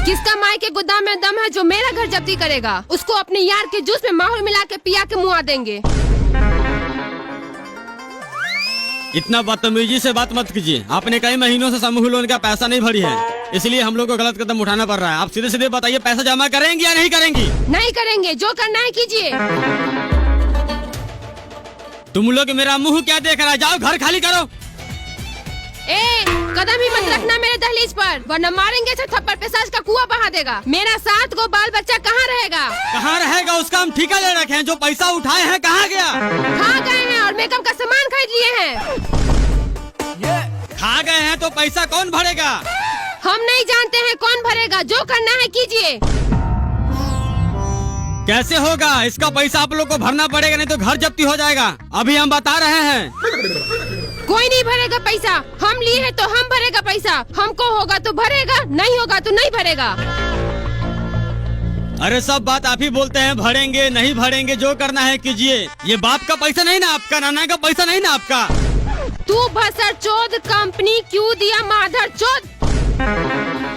किसका माई के गोदाम में दम है जो मेरा घर जब्ती करेगा? उसको अपने यार के जूस में माहौल मिला के पिया के मुआ देंगे। इतना बदतमीजी से बात मत कीजिए। आपने कई महीनों से समूह लोन का पैसा नहीं भरी है, इसलिए हम लोग को गलत कदम उठाना पड़ रहा है। आप सीधे सीधे बताइए, पैसा जमा करेंगी या नहीं करेंगी? नहीं करेंगे, जो करना है कीजिए। तुम लोग मेरा मुंह क्या देख रहा है? जाओ घर खाली करो। कदम ही मत रखना मेरे दहलीज पर, वरना मारेंगे से थप्पड़ पेशाच का कुआं बहा देगा। मेरा 7 गो बाल बच्चा कहाँ रहेगा? कहाँ रहेगा? उसका हम ठेका ले रखे हैं। जो पैसा उठाए हैं कहाँ गया? खा गए हैं और मेकअप का सामान खरीद लिए हैं। खा गए हैं तो पैसा कौन भरेगा? हम नहीं जानते हैं कौन भरेगा, जो करना है कीजिए। कैसे होगा? इसका पैसा आप लोग को भरना पड़ेगा, नहीं तो घर जब्ती हो जाएगा। अभी हम बता रहे हैं। कोई नहीं भरेगा पैसा, हम लिए हैं तो हम भरेगा पैसा। हमको होगा तो भरेगा, नहीं होगा तो नहीं भरेगा। अरे सब बात आप ही बोलते हैं, भरेंगे नहीं भरेंगे, जो करना है कीजिए। ये बाप का पैसा नहीं ना आपका, नाना का पैसा नहीं ना आपका। तू भसर चोद कंपनी क्यों दिया? माधर चोद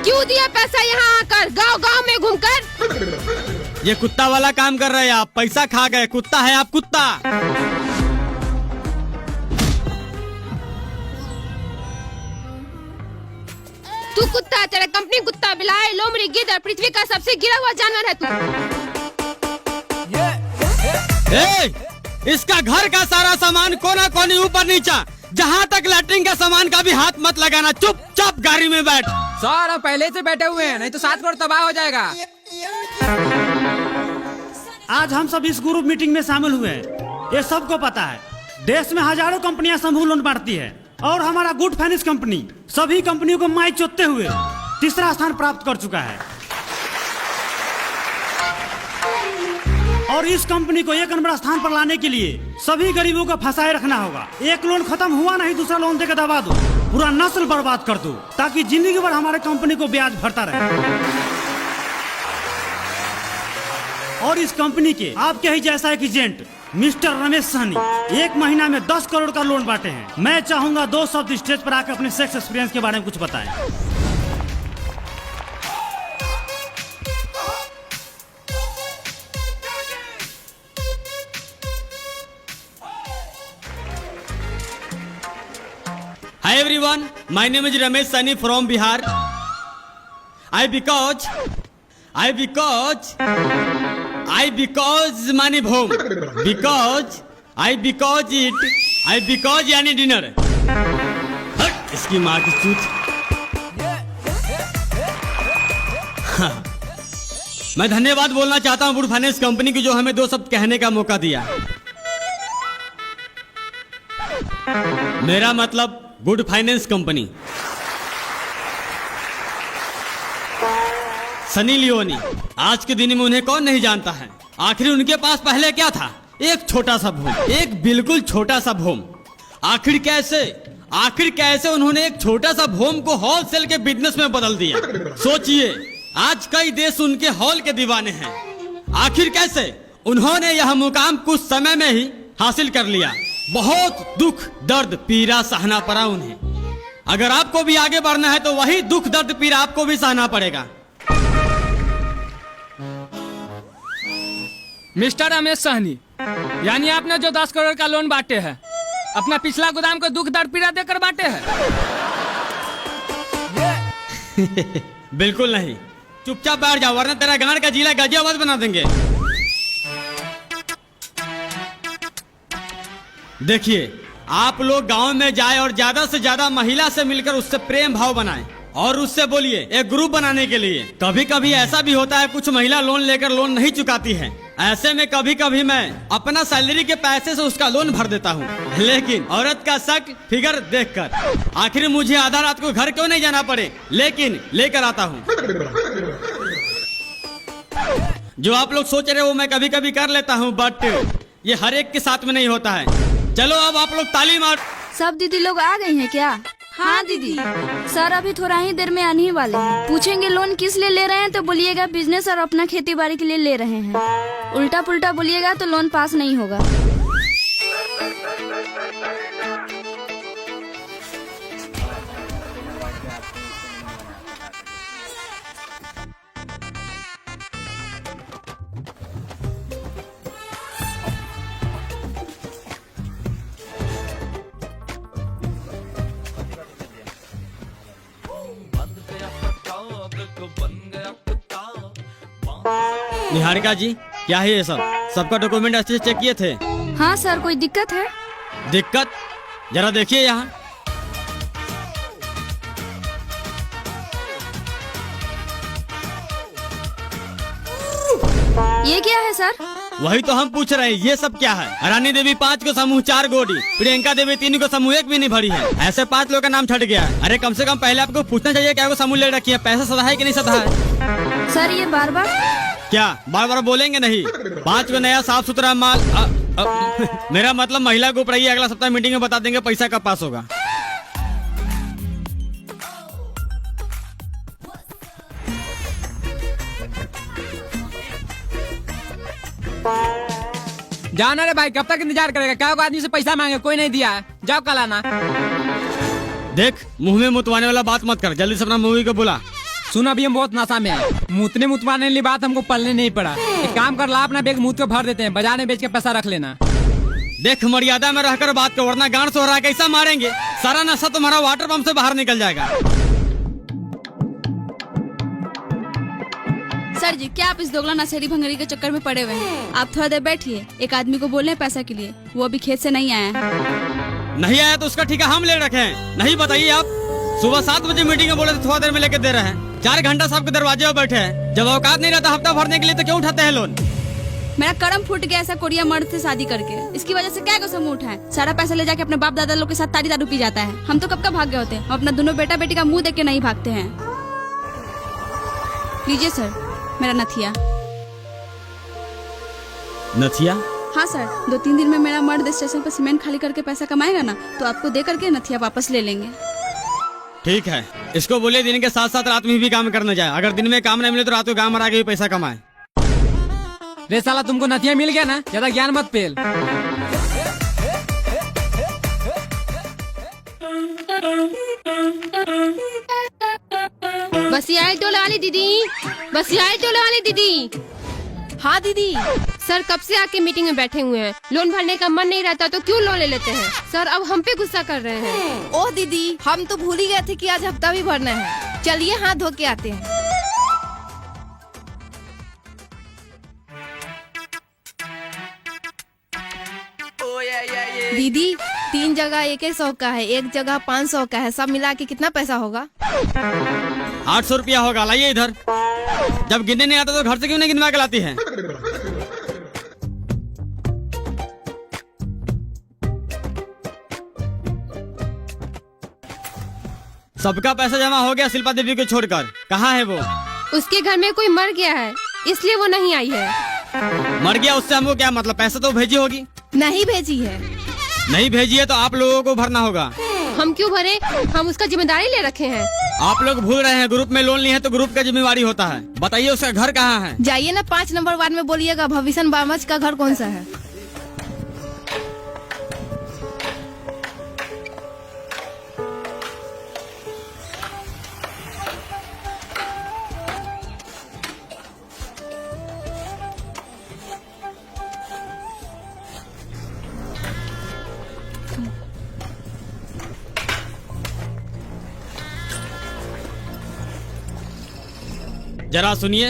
क्यों दिया पैसा यहाँ आकर, गांव गांव में घूमकर? ये कुत्ता वाला काम कर रहे हैं आप। पैसा खा गए, कुत्ता है आप, कुत्ता। तू कुत्ता, तेरा कंपनी कुत्ता, बिलाई, लोमड़ी, गिद्ध, पृथ्वी का सबसे गिरा हुआ जानवर है तू। इसका घर का सारा सामान कोना कोनी ऊपर नीचा, जहाँ तक लैट्रिन का सामान का भी हाथ मत लगाना। चुपचाप गाड़ी में बैठ। सर आप पहले से बैठे हुए हैं, नहीं तो 7 करोड़ तबाह हो जाएगा। आज हम सब इस ग्रुप मीटिंग में शामिल हुए हैं। ये सबको पता है, देश में हजारों कंपनियां समूह लोन बांटती है और हमारा गुड फाइनेंस कंपनी सभी कंपनियों को माई चोतते हुए तीसरा स्थान प्राप्त कर चुका है। और इस कंपनी को 1 नंबर स्थान पर लाने के लिए सभी गरीबों को फंसाए रखना होगा। एक लोन खत्म हुआ नहीं, दूसरा लोन देकर दबा दो, पूरा नस्ल बर्बाद कर दो, ताकि जिंदगी भर हमारे कंपनी को ब्याज भरता रहे। और इस कंपनी के आपके ही जैसा एक एजेंट मिस्टर रमेश सहनी 1 महीना में 10 करोड़ का लोन बांटे हैं। मैं चाहूंगा 2 शब्द स्टेज पर आकर अपने सेक्स एक्सपीरियंस के बारे में कुछ बताएं। Hi everyone, my name is Ramesh Sani from Bihar. I because money home. Because यानी डिनर। इसकी माँ की चूत। मैं धन्यवाद बोलना चाहता हूँ गुड फाइनेंस कंपनी की, जो हमें 2 शब्द कहने का मौका दिया। मेरा मतलब good finance company. Sunny Leone, आज के दिन में उन्हें कौन नहीं जानता है। आखिर उनके पास पहले क्या था? एक छोटा सा भूम, एक बिल्कुल छोटा सा भूम। आखिर कैसे उन्होंने एक छोटा सा भूम को होलसेल के बिजनेस में बदल दिया। सोचिए, आज कई देश उनके हॉल के दीवाने हैं। आखिर कैसे उन्होंने यह मुकाम कुछ समय में ही हासिल कर लिया। बहुत दुख दर्द पीड़ा सहना पड़ा उन्हें। अगर आपको भी आगे बढ़ना है तो वही दुख दर्द पीड़ा आपको भी सहना पड़ेगा। मिस्टर रमेश सहनी, यानी आपने जो 10 करोड़ का लोन बांटे हैं, अपना पिछला गोदाम को दुख दर्द पीड़ा देकर बांटे हैं? बिल्कुल नहीं। चुपचाप बैठ जाओ, वरना तेरा गांड का जिला गाजियाबाद बना देंगे। देखिए, आप लोग गांव में जाए और ज्यादा से ज्यादा महिला से मिलकर उससे प्रेम भाव बनाएं और उससे बोलिए एक ग्रुप बनाने के लिए। कभी कभी ऐसा भी होता है, कुछ महिला लोन लेकर लोन नहीं चुकाती है। ऐसे में कभी कभी मैं अपना सैलरी के पैसे से उसका लोन भर देता हूँ, लेकिन औरत का शक फिगर देखकर। आखिर मुझे आधा रात को घर क्यों नहीं जाना पड़े, लेकिन लेकर आता हूँ। जो आप लोग सोच रहे हो मैं कभी कभी कर लेता हूँ, बट ये हर एक के साथ में नहीं होता है। चलो अब आप लोग ताली मार। सब दीदी लोग आ गई हैं क्या? हाँ दीदी। सर अभी थोड़ा ही देर में आने ही वाले हैं। पूछेंगे लोन किस लिए ले रहे हैं तो बोलिएगा बिजनेस और अपना खेती बाड़ी के लिए ले रहे हैं। उल्टा पुल्टा बोलिएगा तो लोन पास नहीं होगा। निहारिका जी, क्या है ये सब? सबका डॉक्यूमेंट अच्छे से चेक किए थे? हाँ सर, कोई दिक्कत है? दिक्कत? जरा देखिए यहाँ। ये क्या है सर? वही तो हम पूछ रहे हैं, ये सब क्या है? रानी देवी 5 को समूह 4 गोडी, प्रियंका देवी 3 को समूह 1 भी नहीं भरी है। ऐसे 5 लोग का नाम छट गया है। अरे कम से कम पहले आपको पूछना चाहिए क्या वो समूह ले रखी है, पैसा सदा है कि नहीं सदा है? सर ये बार बार क्या बार बार बोलेंगे नहीं? 5 को नया साफ सुथरा माल मेरा मतलब महिला को ऊपर अगला सप्ताह मीटिंग में बता देंगे पैसा कब पास होगा। जाना रे भाई, कब तक इंतजार करेगा? क्या आदमी से पैसा मांगे, कोई नहीं दिया है। जाओ कल आना। देख, मुंह में मुतवाने वाला बात मत कर, जल्दी से अपना मूवी को बुला। सुन, अभी हम बहुत नशा में है। मुतवाने वाली बात हमको पलने नहीं पड़ा। एक काम कर ला, अपना बैग मुंह पे भर देते हैं, बाजार में बेच के पैसा रख लेना। देख, मर्यादा में रहकर बात कर, वरना गांड सोहरा कैसा मारेंगे। सारा नशा तुम्हारा वाटर पंप से बाहर निकल जाएगा। सर जी, क्या आप इस दोगला नशेड़ी भंगरी के चक्कर में पड़े हुए हैं? आप थोड़ा देर बैठिए, एक आदमी को बोले पैसा के लिए, वो अभी खेत से नहीं आया है। नहीं आया तो उसका ठेका हम ले रखे हैं। नहीं बताइए आप, सुबह 7 बजे मीटिंग में बोले तो थोड़ा देर में लेके दे रहे हैं। 4 घंटा सबके दरवाजे पर बैठे हैं। जब औकात नहीं रहता हफ्ता भरने के लिए तो क्यों उठाते हैं लोन? मेरा करम फूट गया ऐसा कोरिया मर्द से शादी करके। इसकी वजह से क्या को समूह उठाए, सारा पैसा ले जाके अपने बाप दादा लोग के साथ तारी दारू पी जाता है। हम तो कब का भाग गए होते हैं, हम अपना दोनों बेटा बेटी का मुंह देख के नहीं भागते हैं। लीजिए सर मेरा नथिया। नथिया? हाँ सर, 2-3 दिन में मेरा मर्द स्टेशन पर सीमेंट खाली करके पैसा कमाएगा ना, तो आपको दे करके नथिया वापस ले लेंगे। ठीक है, इसको बोले दिन के साथ साथ रात में भी काम करने जाए। अगर दिन में काम नहीं मिले तो रात को गाँव में आके भी पैसा कमाए। रे साला, तुमको नथिया मिल गया ना, ज्यादा ज्ञान मत पेल। बसियाल टोला वाली दीदी, बसियाल टोला वाली दीदी। हाँ दीदी। सर कब से आके मीटिंग में बैठे हुए हैं, लोन भरने का मन नहीं रहता तो क्यों लोन ले लेते हैं? सर अब हम पे गुस्सा कर रहे हैं। ओह दीदी, हम तो भूल ही गए थे कि आज हफ्ता भी भरना है। चलिए हाथ धो के आते हैं। दीदी 3 जगह 100 का है, 1 जगह 500 का है, सब मिला के कितना पैसा होगा? 800 रुपया होगा। लाइए इधर। जब गिनने नहीं आता तो घर से क्यों नहीं गिनवा के लाती है? सबका पैसा जमा हो गया शिल्पा देवी को छोड़कर। कहाँ है वो? उसके घर में कोई मर गया है, इसलिए वो नहीं आई है। मर गया उससे हमको क्या मतलब? पैसा तो भेजी होगी। नहीं भेजी है। नहीं भेजी है तो आप लोगों को भरना होगा। हम क्यों भरे, हम उसका जिम्मेदारी ले रखे हैं। आप लोग भूल रहे हैं, ग्रुप में लोन लिए है तो ग्रुप का जिम्मेवारी होता है। बताइए उसका घर कहाँ है? जाइए ना 5 नंबर वार्ड में बोलिएगा भविष्य बामच का घर कौन सा है। जरा सुनिए।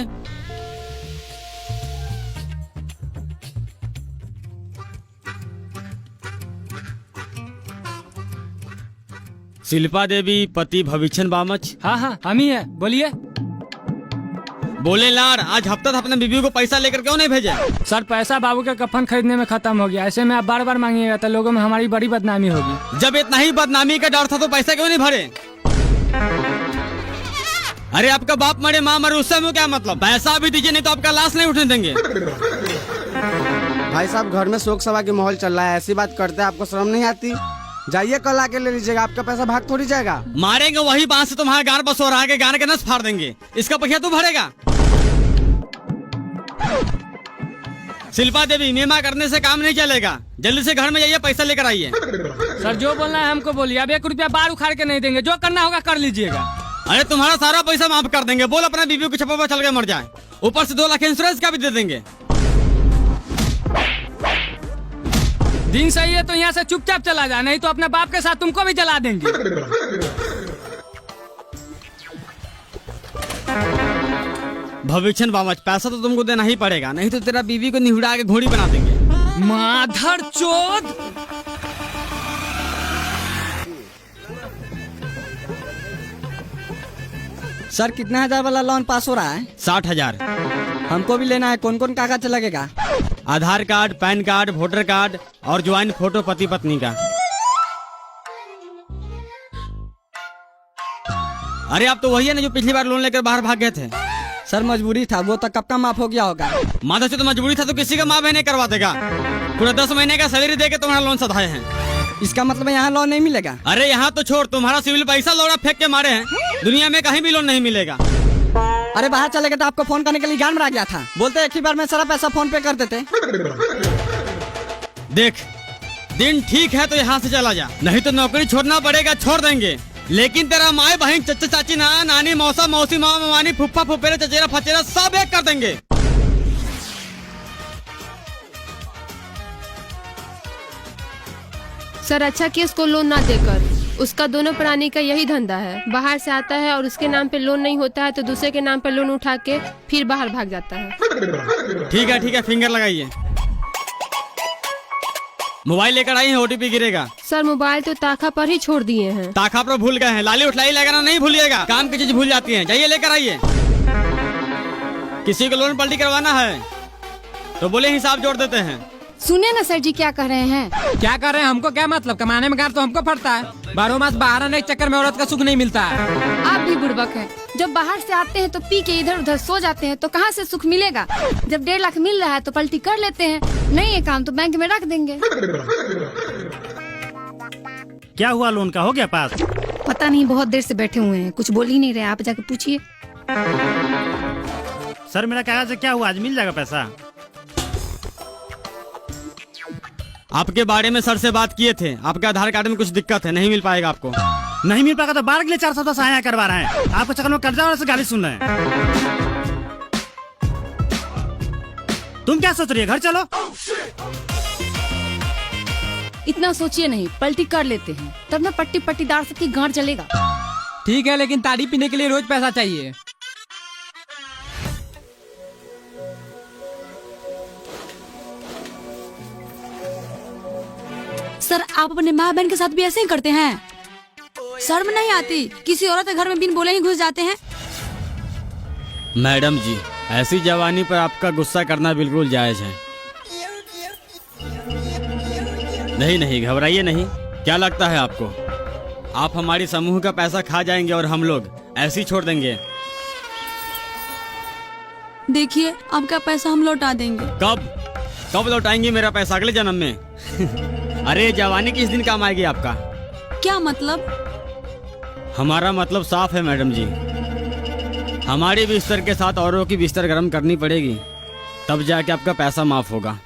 शिल्पा देवी पति भविष्य बामच। हाँ हाँ, हम ही है, बोलिए। बोले लार, आज हफ्ता था अपने बीबी को पैसा लेकर क्यों नहीं भेजे? सर पैसा बाबू के कफन खरीदने में खत्म हो गया। ऐसे में आप बार बार मांगिएगा तो लोगों में हमारी बड़ी बदनामी होगी। जब इतना ही बदनामी का डर था तो पैसा क्यों नहीं भरे? अरे आपका बाप मरे माँ मरे उससे हमें क्या मतलब? पैसा भी दीजिए नहीं तो आपका लाश नहीं उठने देंगे। भाई साहब, घर में शोक सभा की माहौल चल रहा है, ऐसी बात करते हैं, आपको शर्म नहीं आती? जाइए कल आके ले लीजिएगा, आपका पैसा भाग थोड़ी जाएगा। मारेंगे वही बांस से तुम्हारा गार बस हो रहा है, गार के नस फाड़ देंगे। इसका पैसा तू भरेगा? शिल्पा देवी, मेमा करने से काम नहीं चलेगा। जल्दी से घर में जाइए, पैसा लेकर आइए। सर जो बोलना है हमको बोलिए, अब 1 रुपया बार उखाड़ के नहीं देंगे, जो करना होगा कर लीजिएगा। अरे तुम्हारा सारा पैसा माफ कर देंगे। बोल अपना बीबी को छप्पर पर चल के मर जाए, ऊपर से 2 लाख इंश्योरेंस का भी दे देंगे। दिन सही है तो यहाँ से चुपचाप चला जा, नहीं तो अपने बाप के साथ तुमको भी जला देंगे। भविष्य बामच, पैसा तो तुमको देना ही पड़ेगा, नहीं तो तेरा बीवी को निहुड़ा के घोड़ी बना देंगे। माधर चोद। सर कितना हजार वाला लोन पास हो रहा है? 60,000। हमको भी लेना है, कौन कौन कागज लगेगा? Aadhaar card, PAN card, voter card और ज्वाइंट फोटो पति पत्नी का। अरे आप तो वही है ना जो पिछली बार लोन लेकर बाहर भाग गए थे। सर मजबूरी था, वो तो कब का माफ हो गया होगा। माधव से तो मजबूरी था तो किसी का माँ बहन नहीं करवा देगा। पूरा 10 महीने का सैलरी देके तुम्हारा लोन सधाए हैं। इसका मतलब यहाँ लोन नहीं मिलेगा? अरे यहाँ तो छोड़, तुम्हारा सिविल पैसा लौड़ा फेंक के मारे हैं। दुनिया में कहीं भी लोन नहीं मिलेगा। अरे बाहर चले गए तो आपको फोन करने के लिए ज्ञान में आ गया था, बोलते एक ही बार में सारा पैसा फोन पे कर देते। देख, दिन ठीक है तो यहाँ से चला जा, नहीं तो नौकरी छोड़ना पड़ेगा। छोड़ देंगे, लेकिन तेरा माए बहन, चचा चाची, नाना नानी, मौसा मौसी, मामा मामानी, फुफ्फा फुफेरे, चचेरा फचेरा सब एक कर देंगे। सर अच्छा कि उसको लोन ना देकर, उसका दोनों प्राणी का यही धंधा है। बाहर से आता है और उसके नाम पे लोन नहीं होता है तो दूसरे के नाम पे लोन उठा के फिर बाहर भाग जाता है। ठीक है, फिंगर लगाइए। मोबाइल लेकर आई है, OTP गिरेगा। सर मोबाइल तो ताखा पर ही छोड़ दिए हैं। ताखा पर भूल गए हैं, लाली उठलाई लगाना नहीं भूलिएगा। काम की चीज भूल जाती है, जाइए लेकर आइए। किसी को लोन पलटी करवाना है तो बोले हिसाब जोड़ देते हैं। सुने ना सर जी क्या कह रहे हैं। क्या कर रहे हैं, हमको क्या मतलब, कमाने में गार तो हमको पड़ता है। 12 मास बाहर आने के चक्कर में औरत का सुख नहीं मिलता है। आप भी बुड़बक हैं। जब बाहर से आते हैं तो पी के इधर उधर सो जाते हैं तो कहाँ से सुख मिलेगा। जब 1.5 लाख मिल रहा है तो पलटी कर लेते हैं, नहीं ये काम तो बैंक में रख देंगे। क्या हुआ, लोन का हो गया पास? पता नहीं, बहुत देर से बैठे हुए हैं, कुछ बोल ही नहीं रहे। आप जाके पूछिए। सर मेरा कागज क्या हुआ, आज मिल जाएगा पैसा? आपके बारे में सर से बात किए थे, आपके आधार कार्ड में कुछ दिक्कत है, नहीं मिल पाएगा आपको। नहीं मिल पाएगा तो बार के लिए 410 आया करवा रहे हैं। आपको चक्कर में कर्जा वाले से गाली सुन रहे हैं। तुम क्या सोच रही है, घर चलो। इतना सोचिए नहीं, पलटी कर लेते हैं, तब ना पट्टी पट्टीदार सबकी गांठ चलेगा। ठीक है, लेकिन ताड़ी पीने के लिए रोज पैसा चाहिए। सर आप अपने माँ बहन के साथ भी ऐसे ही करते हैं? शर्म नहीं आती? किसी औरत के घर में बिन बोले ही घुस जाते हैं। मैडम जी, ऐसी जवानी पर आपका गुस्सा करना बिल्कुल जायज है। नहीं, घबराइए नहीं। क्या लगता है आपको आप हमारी समूह का पैसा खा जाएंगे और हम लोग ऐसे ही छोड़ देंगे? देखिए आपका पैसा हम लौटा देंगे। कब लौटाएंगे मेरा पैसा? अगले जन्म में। अरे जवानी किस दिन काम आएगी आपका? क्या मतलब? हमारा मतलब साफ है मैडम जी, हमारे बिस्तर के साथ औरों की बिस्तर गर्म करनी पड़ेगी, तब जाके आपका पैसा माफ होगा।